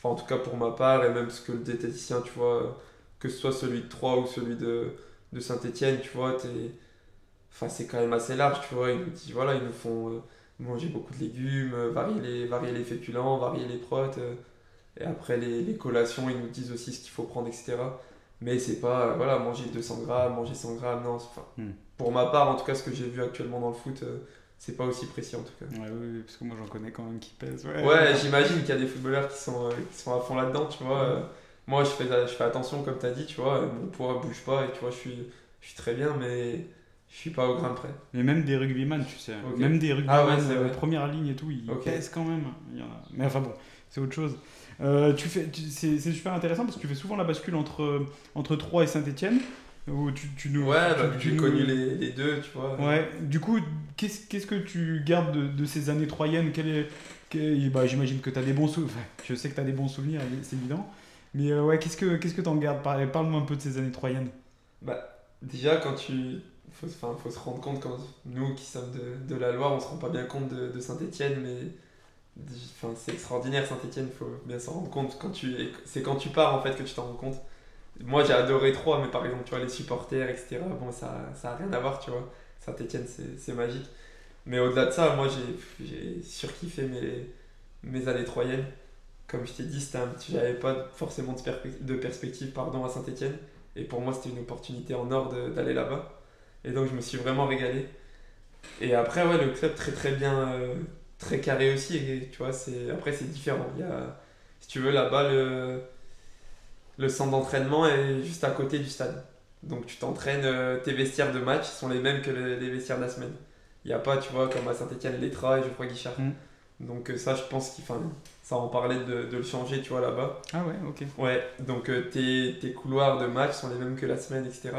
[SPEAKER 1] En tout cas, pour ma part, et même ce que le diététicien, tu vois, que ce soit celui de Troyes ou celui de Saint-Étienne, tu vois, c'est quand même assez large, tu vois. Ils nous disent, voilà, ils nous font manger beaucoup de légumes, varier les féculents, varier les protes. Et après, les collations, ils nous disent aussi ce qu'il faut prendre, etc. Mais c'est pas, manger 200 grammes, manger 100 grammes, non. Pour ma part, en tout cas, ce que j'ai vu actuellement dans le foot, c'est pas aussi précis en tout cas.
[SPEAKER 2] Oui, parce que moi j'en connais quand même qui pèsent.
[SPEAKER 1] Ouais, j'imagine qu'il y a des footballeurs qui sont à fond là-dedans, tu vois. Moi, je fais attention, comme tu as dit, tu vois. Mon poids bouge pas et tu vois, je suis très bien, mais je suis pas au gramme près.
[SPEAKER 2] Mais même des rugbyman, tu sais. Okay. Même des rugbyman première ligne et tout, ils pèsent quand même. Mais enfin bon, c'est autre chose. C'est super intéressant parce que tu fais souvent la bascule entre Troyes et Saint-Étienne.
[SPEAKER 1] J'ai connu les deux, tu vois.
[SPEAKER 2] Ouais, du coup, qu'est-ce que tu gardes de ces années troyennes? J'imagine que tu as des bons souvenirs. Je sais que tu as des bons souvenirs, c'est évident. Mais qu'est-ce que tu en gardes? Parle-moi un peu de ces années troyennes.
[SPEAKER 1] Déjà, faut se rendre compte, quand nous qui sommes de la Loire, on se rend pas bien compte de Saint-Étienne, mais c'est extraordinaire Saint-Étienne, il faut bien s'en rendre compte. C'est quand tu pars en fait que tu t'en rends compte. Moi j'ai adoré Troyes, mais par exemple, tu vois, les supporters, etc., bon, ça a rien à voir, tu vois. Saint-Étienne, c'est magique. Mais au-delà de ça, moi j'ai surkiffé mes années troyennes. Comme je t'ai dit, j'avais pas forcément de perspective à Saint-Étienne. Et pour moi, c'était une opportunité en or d'aller là-bas. Et donc, je me suis vraiment régalé. Et après, ouais, le club très très bien, très carré aussi. Et tu vois, après, c'est différent. Si tu veux, là-bas, le centre d'entraînement est juste à côté du stade. Donc, tu t'entraînes, tes vestiaires de match sont les mêmes que les vestiaires de la semaine. Il n'y a pas, tu vois, comme à Saint-Etienne, Letra et Geoffroy Guichard.
[SPEAKER 2] Mm.
[SPEAKER 1] Donc ça, je pense qu'il, enfin, ça en parlait de le changer, tu vois, là-bas.
[SPEAKER 2] Ah ouais, ok.
[SPEAKER 1] Ouais, donc tes couloirs de match sont les mêmes que la semaine, etc.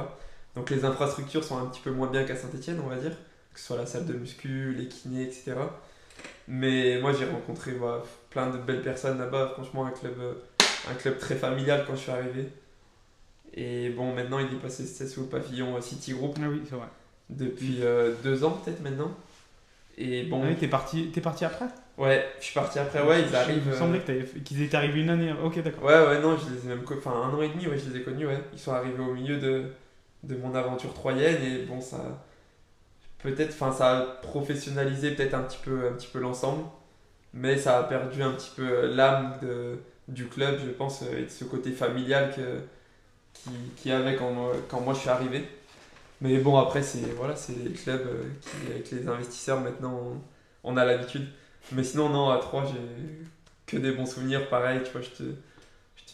[SPEAKER 1] Donc les infrastructures sont un petit peu moins bien qu'à Saint-Etienne, on va dire, que ce soit la salle de muscu, les kinés, etc. Mais moi j'ai rencontré plein de belles personnes là-bas, franchement un club très familial quand je suis arrivé. Et bon, maintenant il est passé c'est sous le pavillon City Group
[SPEAKER 2] Ah oui, c'est vrai.
[SPEAKER 1] depuis 2 ans peut-être maintenant. Et bon,
[SPEAKER 2] Ah oui, t'es parti après?
[SPEAKER 1] ouais, je suis parti après, ouais, ils arrivent.
[SPEAKER 2] Il me semblait qu'ils étaient arrivés une année. Ok, d'accord.
[SPEAKER 1] Ouais, non, je les ai même enfin 1 an et demi, ouais, je les ai connus, ouais. Ils sont arrivés au milieu de mon aventure troyenne et bon, ça peut-être, enfin, ça a professionnalisé peut-être un petit peu l'ensemble, mais ça a perdu un petit peu l'âme du club, je pense, et de ce côté familial qu'il y avait quand moi je suis arrivé. Mais bon, après, c'est les clubs qui, avec les investisseurs, maintenant, on a l'habitude. Mais sinon, non, à 3 j'ai que des bons souvenirs. Pareil, tu vois, je te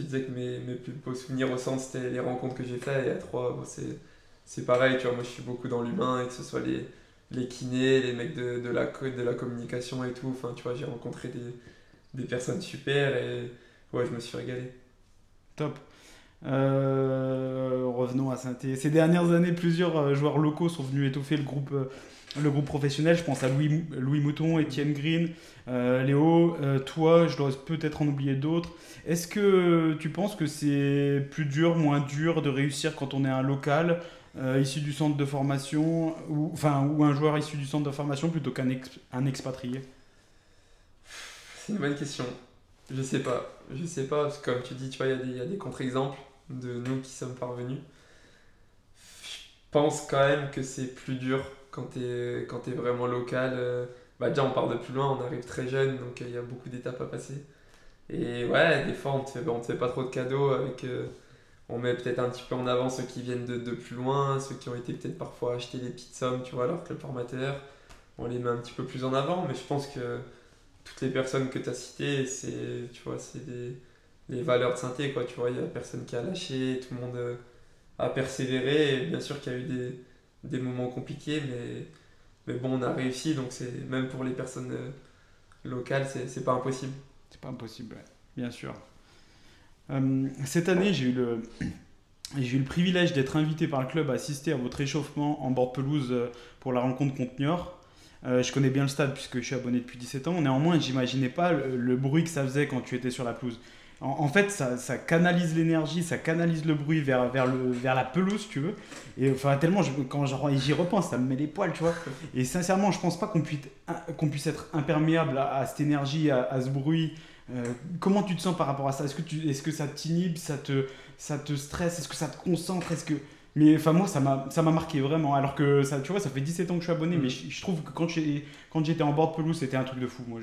[SPEAKER 1] disais que mes plus beaux souvenirs au centre, c'était les rencontres que j'ai faites. Et à 3 bon, c'est pareil, tu vois, moi, je suis beaucoup dans l'humain, et que ce soit les kinés, les mecs de la communication et tout. Enfin, tu vois, j'ai rencontré des personnes super et ouais, je me suis régalé.
[SPEAKER 2] Top. Revenons à Saint-Étienne. Ces dernières années, plusieurs joueurs locaux sont venus étoffer le groupe professionnel. Je pense à Louis Mouton, Étienne Green, Léo. Toi, je dois peut-être en oublier d'autres. Est-ce que tu penses que c'est plus dur, moins dur de réussir quand on est un local issu du centre de formation ou un joueur issu du centre de formation plutôt un expatrié?
[SPEAKER 1] C'est une bonne question. Je sais pas. Je sais pas, parce que comme tu dis, tu vois, il y a des contre-exemples de nous qui sommes parvenus. Je pense quand même que c'est plus dur quand t'es vraiment local. Bah déjà, on part de plus loin, on arrive très jeune, donc il y a beaucoup d'étapes à passer. Et ouais, des fois, on te fait pas trop de cadeaux avec. On met peut-être un petit peu en avant ceux qui viennent de plus loin, ceux qui ont été peut-être parfois acheter des petites sommes, tu vois, alors que le formateur, on les met un petit peu plus en avant. Mais je pense que toutes les personnes que tu as citées, tu vois, c'est les valeurs de synthé, quoi. Tu vois, il y a personne qui a lâché, tout le monde a persévéré. Et bien sûr qu'il y a eu des moments compliqués, mais bon, on a réussi. Donc, même pour les personnes locales, c'est pas impossible.
[SPEAKER 2] C'est pas impossible, ouais, bien sûr. Cette année, j'ai eu le privilège d'être invité par le club à assister à votre échauffement en bord de pelouse pour la rencontre contre Niort. Je connais bien le stade puisque je suis abonné depuis 17 ans. Néanmoins, j'imaginais pas le bruit que ça faisait quand tu étais sur la pelouse. En fait, ça canalise l'énergie, ça canalise le bruit vers la pelouse, si tu veux. Et enfin, tellement, quand j'y repense, ça me met les poils, tu vois. Et sincèrement, je pense pas qu'on puisse être imperméable à cette énergie, à ce bruit. Comment tu te sens par rapport à ça? Est-ce que ça t'inhibe, ça te stresse? Est-ce que ça te concentre? Mais enfin, moi, ça m'a marqué vraiment. Alors que ça, tu vois, ça fait 17 ans que je suis abonné, mais je trouve que quand j'étais en bord de pelouse, c'était un truc de fou. Moi,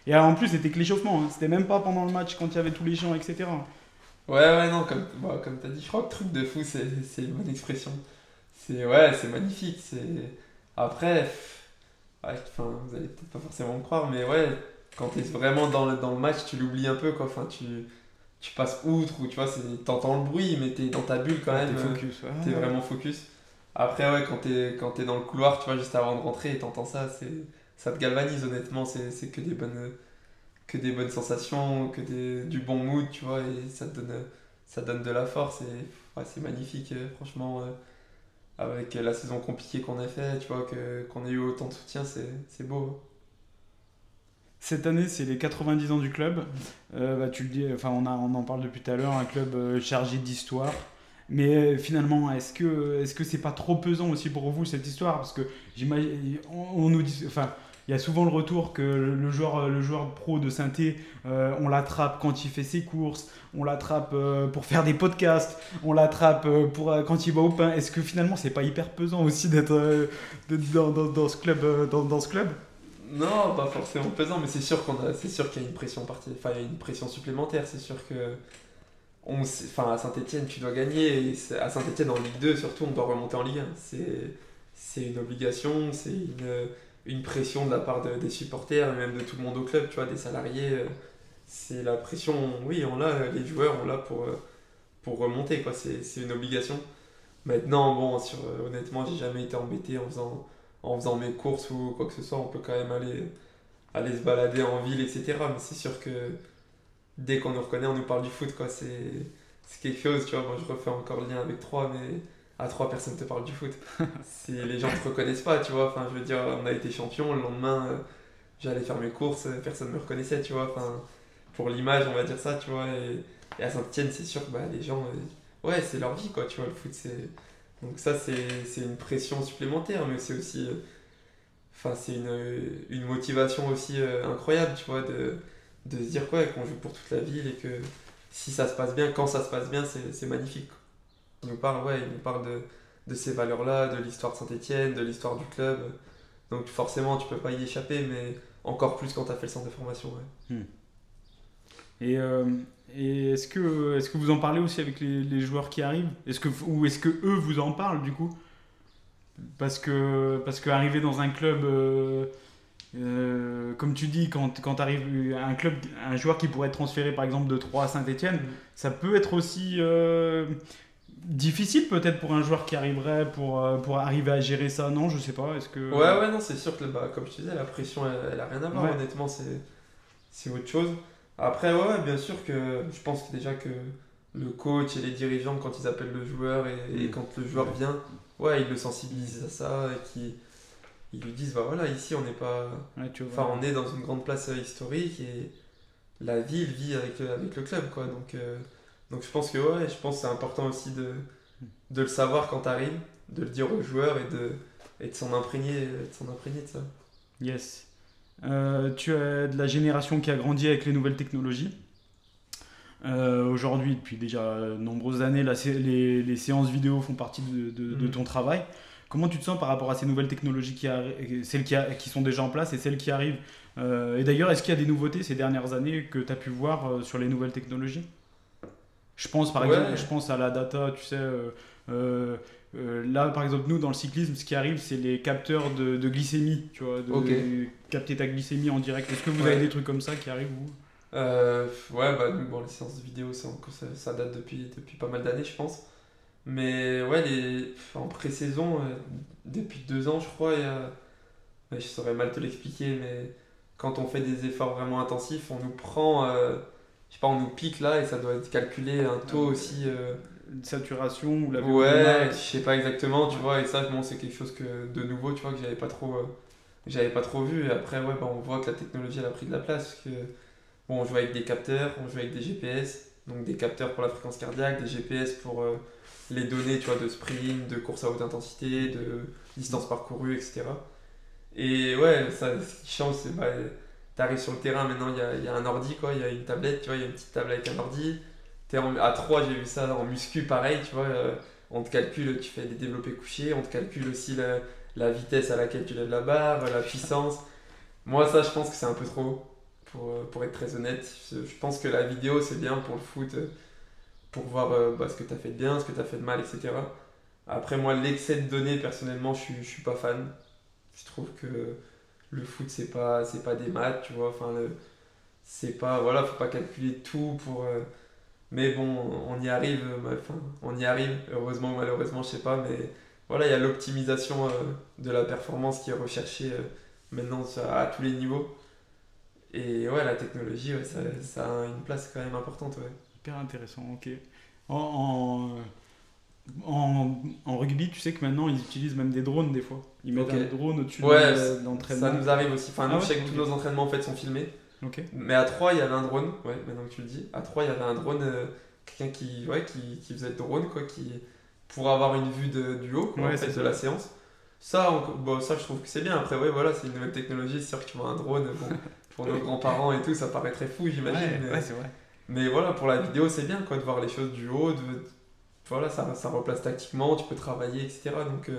[SPEAKER 2] Et alors, en plus, c'était que l'échauffement. Hein. C'était même pas pendant le match quand il y avait tous les chants, etc.
[SPEAKER 1] Ouais, non, comme tu as dit, je crois que truc de fou, c'est une bonne expression. Ouais, c'est magnifique. Après, ouais, enfin, vous allez peut-être pas forcément me croire, mais ouais, quand t'es vraiment dans le match, tu l'oublies un peu, quoi. Enfin, tu passes outre, ou tu vois, t'entends le bruit, mais t'es dans ta bulle quand
[SPEAKER 2] Ouais,
[SPEAKER 1] même.
[SPEAKER 2] t'es focus. Ouais.
[SPEAKER 1] T'es vraiment focus. Après, ouais, quand t'es dans le couloir, tu vois, juste avant de rentrer et t'entends ça, ça te galvanise, honnêtement. C'est que des bonnes sensations, du bon mood, tu vois, et ça donne de la force. Et ouais, c'est magnifique, franchement. Avec la saison compliquée qu'on a fait, tu vois, qu'on ait eu autant de soutien, c'est beau.
[SPEAKER 2] Cette année, c'est les 90 ans du club. Bah, tu le dis, enfin, on en parle depuis tout à l'heure, un club chargé d'histoire. Mais finalement, est-ce que c'est pas trop pesant aussi pour vous cette histoire? Parce que j'imagine, on nous dit, enfin, il y a souvent le retour que le joueur pro de Saint-Étienne, on l'attrape quand il fait ses courses, on l'attrape pour faire des podcasts, on l'attrape quand il va au pain. Est-ce que finalement, c'est pas hyper pesant aussi dans ce club, dans ce club?
[SPEAKER 1] Non, pas forcément pesant, mais c'est sûr qu'il y a une pression enfin, il y a une pression supplémentaire. C'est sûr que enfin, à Saint-Etienne, tu dois gagner. Et à Saint-Etienne, en Ligue 2, surtout, on doit remonter en Ligue 1. C'est une obligation, c'est une pression de la part des supporters, et même de tout le monde au club, tu vois, des salariés. C'est la pression, oui, les joueurs, on l'a pour remonter, quoi. C'est une obligation. Maintenant, bon, honnêtement, j'ai jamais été embêté en faisant mes courses ou quoi que ce soit, on peut quand même aller se balader en ville, etc. Mais c'est sûr que dès qu'on nous reconnaît, on nous parle du foot, quoi. C'est quelque chose, tu vois. Moi, je refais encore le lien avec 3, mais à 3, personne te parle du foot. Les gens te reconnaissent pas, tu vois. Enfin, je veux dire, on a été champion, le lendemain, j'allais faire mes courses, personne me reconnaissait, tu vois. Enfin, pour l'image, on va dire ça, tu vois. Et à Saint-Etienne, c'est sûr que bah, les gens, ouais, c'est leur vie, quoi, tu vois. Le foot, c'est. Donc, ça, c'est une pression supplémentaire, mais c'est aussi. Enfin, c'est une motivation aussi incroyable, tu vois, de se dire quoi, qu'on joue pour toute la ville et que si ça se passe bien, quand ça se passe bien, c'est magnifique, quoi. Il nous parle de ces valeurs-là, de l'histoire de Saint-Etienne, de l'histoire du club. Donc forcément, tu peux pas y échapper, mais encore plus quand tu as fait le centre de formation. Ouais.
[SPEAKER 2] Et, euh, et est-ce que vous en parlez aussi avec les joueurs qui arrivent? Ou est-ce que eux vous en parlent du coup? Parce que arriver dans un club, comme tu dis, quand arrive un club, un joueur qui pourrait être transféré par exemple de Troyes à Saint-Etienne, ça peut être aussi difficile peut-être pour un joueur qui arriverait pour arriver à gérer ça, non? Je sais pas, est-ce que...
[SPEAKER 1] Ouais, non, c'est sûr que bah, comme je te disais, la pression, elle a rien à voir,
[SPEAKER 2] Ouais.
[SPEAKER 1] honnêtement, c'est autre chose. Après, ouais, bien sûr que je pense que déjà que le coach et les dirigeants, quand ils appellent le joueur et quand le joueur vient, ouais, ils le sensibilisent à ça et ils lui disent, bah voilà, ici on n'est pas.
[SPEAKER 2] Ouais, tu
[SPEAKER 1] Enfin,
[SPEAKER 2] vois.
[SPEAKER 1] on est dans une grande place historique et la ville vit avec le club, quoi. Donc je pense que ouais, je pense que c'est important aussi de le savoir quand t'arrives, de le dire aux joueurs et de s'en imprégner de ça.
[SPEAKER 2] Yes. Tu es de la génération qui a grandi avec les nouvelles technologies. Aujourd'hui, depuis déjà nombreuses années, les séances vidéo font partie de ton travail. Comment tu te sens par rapport à ces nouvelles technologies qui sont déjà en place et celles qui arrivent? Et d'ailleurs, est-ce qu'il y a des nouveautés ces dernières années que tu as pu voir sur les nouvelles technologies? Je pense par exemple,
[SPEAKER 1] Ouais,
[SPEAKER 2] je pense à la data, tu sais. Euh, Là, par exemple, nous, dans le cyclisme, ce qui arrive, c'est les capteurs de glycémie, tu vois,
[SPEAKER 1] ok.
[SPEAKER 2] capter ta glycémie en direct. Est-ce que vous avez
[SPEAKER 1] Ouais.
[SPEAKER 2] des trucs comme ça qui arrivent, vous?
[SPEAKER 1] Ouais, bah nous, bon, les séances de vidéo, ça date depuis pas mal d'années, je pense. Mais ouais, en pré-saison, depuis 2 ans, je crois, ouais, je saurais mal te l'expliquer, mais quand on fait des efforts vraiment intensifs, on nous prend, je sais pas, on nous pique là et ça doit être calculé un taux aussi.
[SPEAKER 2] Une saturation ou la VO2
[SPEAKER 1] Ouais, je
[SPEAKER 2] max?
[SPEAKER 1] sais pas exactement, tu
[SPEAKER 2] Ouais.
[SPEAKER 1] vois, et ça, bon, c'est quelque chose de nouveau, tu vois, que j'avais pas trop vu. Et après, ouais, bah, on voit que la technologie, elle a pris de la place, parce que, bon, on joue avec des capteurs, on joue avec des GPS, donc des capteurs pour la fréquence cardiaque, des GPS pour les données, tu vois, de sprint, de course à haute intensité, de distance parcourue, etc. Et ouais, ça, ce qui change, c'est bah, t'arrives sur le terrain, maintenant il y a un ordi, quoi, il y a une tablette, tu vois, il y a une petite table avec un ordi. À 3, j'ai vu ça en muscu, pareil, tu vois, on te calcule, tu fais des développés couchés, on te calcule aussi la vitesse à laquelle tu lèves la barre, la puissance. Moi, ça, je pense que c'est un peu trop, pour être très honnête. Je pense que la vidéo, c'est bien pour le foot, pour voir bah, ce que tu as fait de bien, ce que tu as fait de mal, etc. Après, moi, l'excès de données, personnellement, je suis pas fan. Je trouve que le foot, c'est pas des maths, tu vois. Enfin, c'est pas, voilà, faut pas calculer tout pour. Mais bon, on y arrive, enfin, on y arrive, heureusement ou malheureusement, je sais pas, mais voilà, il y a l'optimisation de la performance qui est recherchée maintenant à tous les niveaux. Et ouais, la technologie, ouais, ça a une place quand même importante, ouais.
[SPEAKER 2] Hyper intéressant, ok. En, en rugby, tu sais que maintenant, ils utilisent même des drones des fois. Ils mettent
[SPEAKER 1] Ok.
[SPEAKER 2] un drone au-dessus
[SPEAKER 1] Ouais,
[SPEAKER 2] de
[SPEAKER 1] ça
[SPEAKER 2] l'entraînement.
[SPEAKER 1] nous arrive aussi. Enfin,
[SPEAKER 2] Ah
[SPEAKER 1] nous, je
[SPEAKER 2] ouais?
[SPEAKER 1] sais que tous
[SPEAKER 2] Ok.
[SPEAKER 1] nos entraînements en fait sont filmés.
[SPEAKER 2] Ok.
[SPEAKER 1] Mais à 3 il y avait un drone. Ouais, maintenant que tu le dis. À 3 il y avait un drone. Quelqu'un qui faisait le drone, quoi, pour avoir une vue du haut, quoi, en
[SPEAKER 2] Ouais,
[SPEAKER 1] fait,
[SPEAKER 2] c'est
[SPEAKER 1] de
[SPEAKER 2] ça.
[SPEAKER 1] la séance. Ça, bon, ça, je trouve que c'est bien. Après, ouais, voilà, c'est une nouvelle technologie. C'est sûr que tu vois un drone. Bon, pour nos grands-parents et tout, ça paraîtrait fou, j'imagine.
[SPEAKER 2] Ouais,
[SPEAKER 1] Mais,
[SPEAKER 2] ouais, c'est vrai.
[SPEAKER 1] mais voilà, pour la vidéo, c'est bien, quoi, de voir les choses du haut. Voilà, ça replace tactiquement, tu peux travailler, etc. Donc,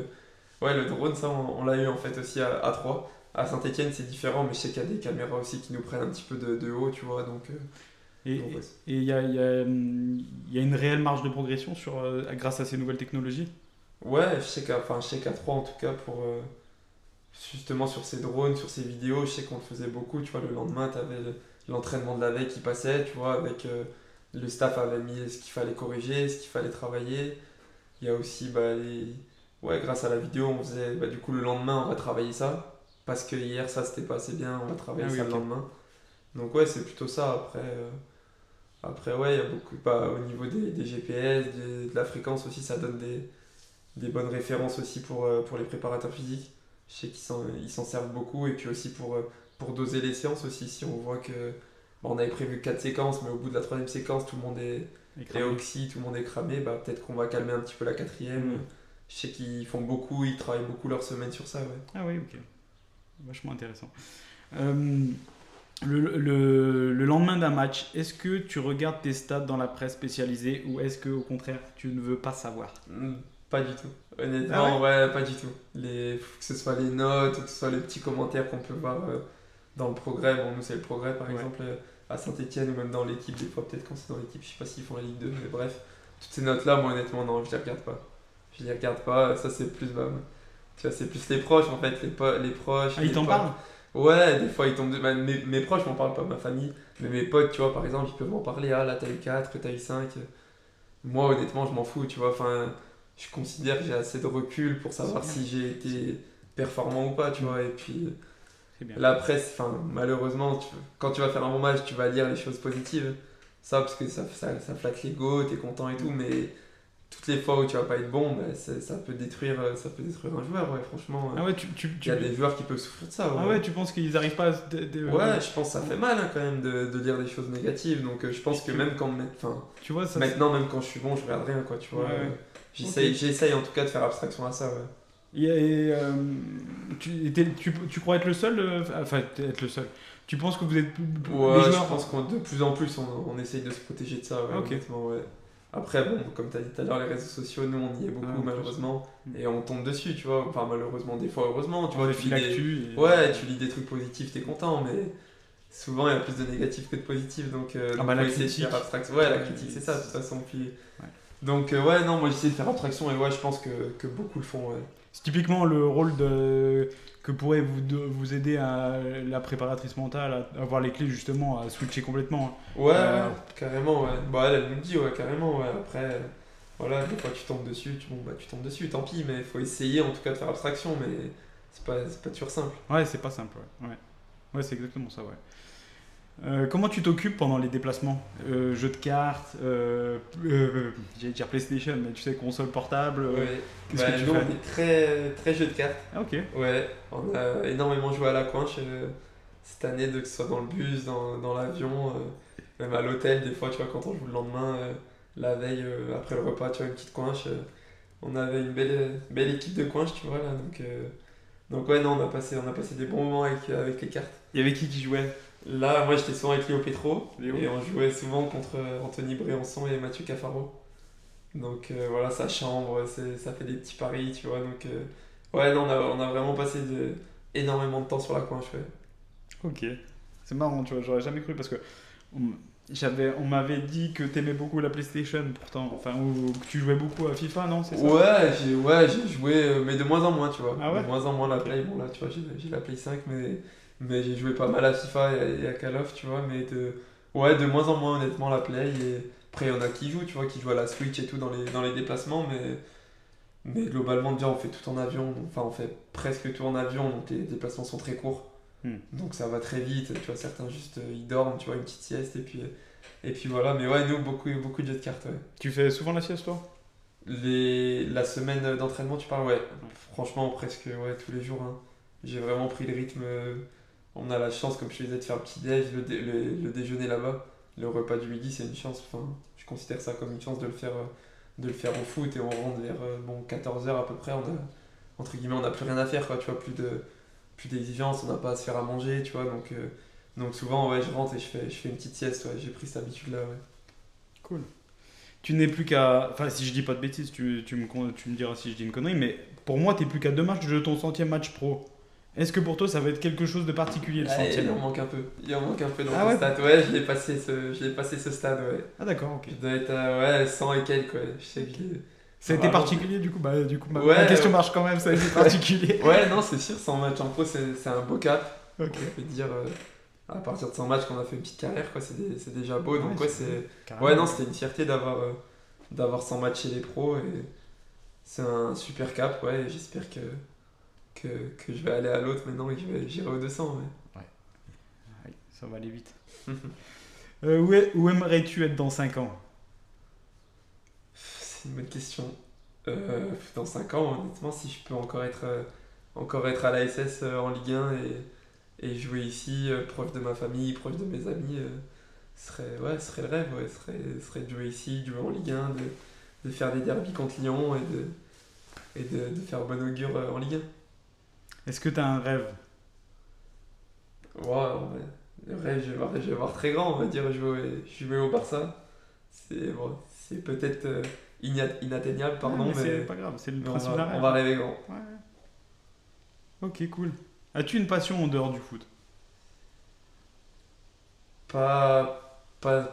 [SPEAKER 1] ouais, le drone, ça, on l'a eu en fait aussi à 3. À Saint-Etienne, c'est différent, mais je sais qu'il y a des caméras aussi qui nous prennent un petit peu de haut, tu vois.
[SPEAKER 2] Et
[SPEAKER 1] Donc, ouais.
[SPEAKER 2] il y a une réelle marge de progression grâce à ces nouvelles technologies.
[SPEAKER 1] Ouais, je sais qu'à 3 en tout cas, justement sur ces drones, sur ces vidéos, je sais qu'on le faisait beaucoup. Tu vois, le lendemain, tu avais l'entraînement de la veille qui passait, tu vois, avec le staff avait mis ce qu'il fallait corriger, ce qu'il fallait travailler. Il y a aussi bah, ouais, grâce à la vidéo, on faisait, du coup, le lendemain, on va travailler ça. Parce que hier, ça, c'était pas assez bien, on va travailler ça le lendemain. Donc, ouais, c'est plutôt ça. Après ouais, il y a beaucoup, au niveau des GPS, de la fréquence aussi, ça donne des bonnes références aussi pour les préparateurs physiques. Je sais ils s'en servent beaucoup et puis aussi pour doser les séances aussi. Si on voit que on avait prévu 4 séquences, mais au bout de la troisième séquence, tout le monde est oxy, tout le monde est cramé, peut-être qu'on va calmer un petit peu la quatrième. Je sais qu'ils font beaucoup, ils travaillent beaucoup leur semaine sur ça. Ouais.
[SPEAKER 2] Ah oui, ok. Vachement intéressant. Le lendemain d'un match, est-ce que tu regardes tes stats dans la presse spécialisée ou est-ce que au contraire tu ne veux pas savoir?
[SPEAKER 1] Pas du tout. Honnêtement, ouais, pas du tout. Que ce soit les notes ou que ce soit les petits commentaires qu'on peut voir dans le progrès. Bon, nous, c'est le progrès par exemple à Saint-Etienne ou même dans l'équipe. Des fois, peut-être quand c'est dans l'équipe, je sais pas s'ils font la Ligue 2, mais bref. Toutes ces notes-là, moi, honnêtement, non, je les regarde pas. Je les regarde pas. Ça, c'est plus, tu vois, c'est plus les proches en fait. Les proches.
[SPEAKER 2] Ah, ils t'en parlent?
[SPEAKER 1] Ouais, des fois, ils tombent. Mes proches m'en parlent pas, ma famille. Mais mes potes, tu vois, par exemple, ils peuvent m'en parler. Ah, là, t'as eu 4, t'as eu 5. Moi, honnêtement, je m'en fous, tu vois. Enfin. Je considère que j'ai assez de recul pour savoir si j'ai été performant ou pas, tu vois. Et puis la presse, malheureusement, quand tu vas faire un bon match, tu vas lire les choses positives. Ça, parce que ça flatte l'ego, t'es content et tout, mais toutes les fois où tu vas pas être bon, ça peut détruire un joueur, ouais, franchement.
[SPEAKER 2] Ah ouais,
[SPEAKER 1] il y a des joueurs qui peuvent souffrir de ça. Ouais.
[SPEAKER 2] Ah ouais, tu penses qu'ils arrivent pas à...
[SPEAKER 1] Ouais, je pense que ça fait mal quand même de lire des choses négatives, donc je pense que même quand...
[SPEAKER 2] tu vois, ça,
[SPEAKER 1] maintenant, même quand je suis bon, je regarde rien, quoi, tu vois. J'essaye en tout cas de faire abstraction à ça, ouais.
[SPEAKER 2] Et tu crois être le seul être le seul. Tu penses que vous êtes
[SPEAKER 1] ouais, les joueurs... je pense que de plus en plus on essaye de se protéger de ça, ouais, honnêtement, ouais. Après, bon, comme tu as dit tout à l'heure, les réseaux sociaux, nous on y est beaucoup malheureusement, et on tombe dessus, tu vois. Enfin, malheureusement, des fois, heureusement, tu vois. Tu lis des trucs positifs, t'es content, mais souvent il y a plus de négatifs que de positifs, donc
[SPEAKER 2] la critique.
[SPEAKER 1] Ouais, la critique, c'est ça, de toute façon. Puis... Donc ouais, non, moi j'essaie de faire abstraction et ouais, je pense que beaucoup le font, ouais.
[SPEAKER 2] C'est typiquement le rôle que pourrait vous aider à la préparatrice mentale, à avoir les clés justement, à switcher complètement.
[SPEAKER 1] Ouais, carrément, ouais. Elle nous le dit, ouais, carrément, ouais. Après, voilà, des fois tu tombes dessus, tu tombes dessus, tant pis, mais il faut essayer en tout cas de faire abstraction, mais c'est pas toujours simple.
[SPEAKER 2] Ouais, c'est pas simple, ouais. Ouais, c'est exactement ça, ouais. Comment tu t'occupes pendant les déplacements? Jeux de cartes, j'allais dire PlayStation, mais tu sais, console portable.
[SPEAKER 1] Qu'est-ce que tu fais? On est très, très jeux de cartes.
[SPEAKER 2] Ah, ok.
[SPEAKER 1] Ouais, on a énormément joué à la coinche cette année, que ce soit dans le bus, dans l'avion, même à l'hôtel, des fois, tu vois, quand on joue le lendemain, la veille, après le repas, tu vois, une petite coinche. On avait une belle équipe de coinche, tu vois, là, donc ouais, non, on a passé des bons moments avec les cartes.
[SPEAKER 2] Il y avait qui jouait?
[SPEAKER 1] Là, moi j'étais souvent avec Léo Petro et on jouait souvent contre Anthony Bréançon et Mathieu Cafaro. Donc voilà, sa chambre, ça fait des petits paris, tu vois. Donc ouais, non, on a vraiment passé énormément de temps sur la coinche, ouais.
[SPEAKER 2] Ok, c'est marrant, tu vois, j'aurais jamais cru parce que on m'avait dit que t'aimais beaucoup la PlayStation pourtant, ou que tu jouais beaucoup à FIFA, non? C'est ça?
[SPEAKER 1] Ouais, j'ai joué, mais de moins en moins, tu vois.
[SPEAKER 2] Ah ouais?
[SPEAKER 1] De moins en moins la Play, bon là, tu vois, j'ai la Play 5, mais j'ai joué pas mal à FIFA et à Call of, tu vois, mais de moins en moins honnêtement la Play. Et après, il y en a qui jouent, tu vois, qui jouent à la Switch et tout dans les déplacements, mais globalement, déjà, on fait tout en avion, enfin, on fait presque tout en avion, donc les déplacements sont très courts. Donc ça va très vite, tu vois, certains juste ils dorment, tu vois, une petite sieste, et puis voilà, mais ouais, nous, beaucoup de jeux de cartes, ouais.
[SPEAKER 2] Tu fais souvent la sieste, toi?
[SPEAKER 1] La semaine d'entraînement, tu parles, ouais. Franchement, presque, ouais, tous les jours, hein. J'ai vraiment pris le rythme. On a la chance, comme je te disais, de faire le petit-déj, le déjeuner là-bas. Le repas du midi, c'est une chance. Enfin, je considère ça comme une chance de le faire au foot. Et on rentre vers 14h à peu près. Entre guillemets, on n'a plus rien à faire, quoi, tu vois, plus d'exigence, on n'a pas à se faire à manger, tu vois. Donc souvent, ouais, je rentre et je fais une petite sieste, ouais. J'ai pris cette habitude-là, ouais.
[SPEAKER 2] Cool. Tu n'es plus qu'à... Enfin, si je dis pas de bêtises, tu me diras si je dis une connerie, mais pour moi, tu n'es plus qu'à 2 matchs de ton 100e match pro. Est-ce que pour toi, ça va être quelque chose de particulier, le 100e?
[SPEAKER 1] Il en manque un peu. Dans ce stade. Ouais, je l'ai passé ce stade, ouais.
[SPEAKER 2] Ah d'accord, ok.
[SPEAKER 1] Je dois être à 100 et quelques, ouais. Je sais que
[SPEAKER 2] ça a été particulier, du coup, ma question marche quand même, ça a été particulier.
[SPEAKER 1] Ouais, non, c'est sûr, 100 matchs en pro, c'est un beau cap.
[SPEAKER 2] Ok.
[SPEAKER 1] On peut dire, à partir de 100 matchs qu'on a fait une petite carrière, quoi, c'est déjà beau. Donc ouais,
[SPEAKER 2] c'était une
[SPEAKER 1] fierté d'avoir 100 matchs chez les pros. c'est un super cap, ouais, et j'espère que je vais aller à l'autre maintenant et que j'irai au 200. Ouais.
[SPEAKER 2] Ouais, ça va aller vite. Où aimerais-tu être dans 5 ans?
[SPEAKER 1] C'est une bonne question. Dans 5 ans, honnêtement, si je peux encore être à la SS en Ligue 1 et jouer ici, proche de ma famille, proche de mes amis, ce serait le rêve. Ouais, ce serait de jouer ici, de jouer en Ligue 1, de faire des derbies contre Lyon et de faire bon augure en Ligue
[SPEAKER 2] Est-ce que tu as un rêve?
[SPEAKER 1] 1. Wow, ouais. Le rêve, je vais voir très grand, on va dire, jouer au Barça. C'est peut-être inatteignable, pardon,
[SPEAKER 2] mais c'est
[SPEAKER 1] mais,
[SPEAKER 2] pas grave, c'est le
[SPEAKER 1] mais
[SPEAKER 2] principe d'un
[SPEAKER 1] on
[SPEAKER 2] rêve.
[SPEAKER 1] va rêver grand.
[SPEAKER 2] Ouais. Ok, cool. As-tu une passion en dehors du foot?
[SPEAKER 1] Pas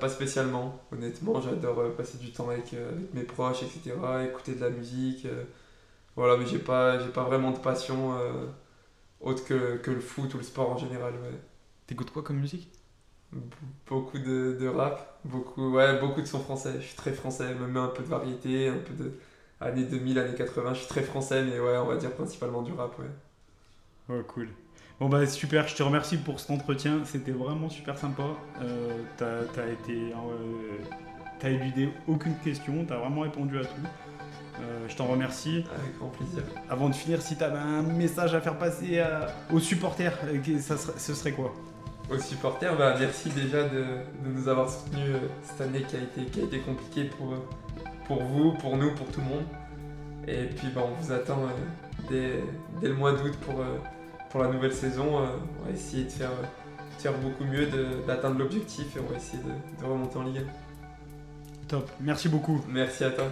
[SPEAKER 1] spécialement, honnêtement, j'adore passer du temps avec mes proches, etc., écouter de la musique. Voilà, mais j'ai pas vraiment de passion autre que le foot ou le sport en général. Ouais.
[SPEAKER 2] T'écoutes quoi comme musique?
[SPEAKER 1] Beaucoup de rap, beaucoup de sons français. Je suis très français, même un peu de variété, un peu de années 2000, années 80. Je suis très français, mais ouais, on va dire principalement du rap, ouais.
[SPEAKER 2] Oh, cool. Bon, bah super, je te remercie pour cet entretien. C'était vraiment super sympa. T'as éludé aucune question, t'as vraiment répondu à tout. Je t'en remercie.
[SPEAKER 1] Avec grand plaisir.
[SPEAKER 2] Avant de finir, si t'avais un message à faire passer aux supporters, ce serait quoi?
[SPEAKER 1] Aux supporters, bah, merci déjà de nous avoir soutenus cette année qui a été compliquée pour vous, pour nous, pour tout le monde. Et puis bah, on vous attend dès le mois d'août pour la nouvelle saison. On va essayer de faire beaucoup mieux, d'atteindre l'objectif et on va essayer de remonter en Ligue 1.
[SPEAKER 2] Top, merci beaucoup.
[SPEAKER 1] Merci à toi.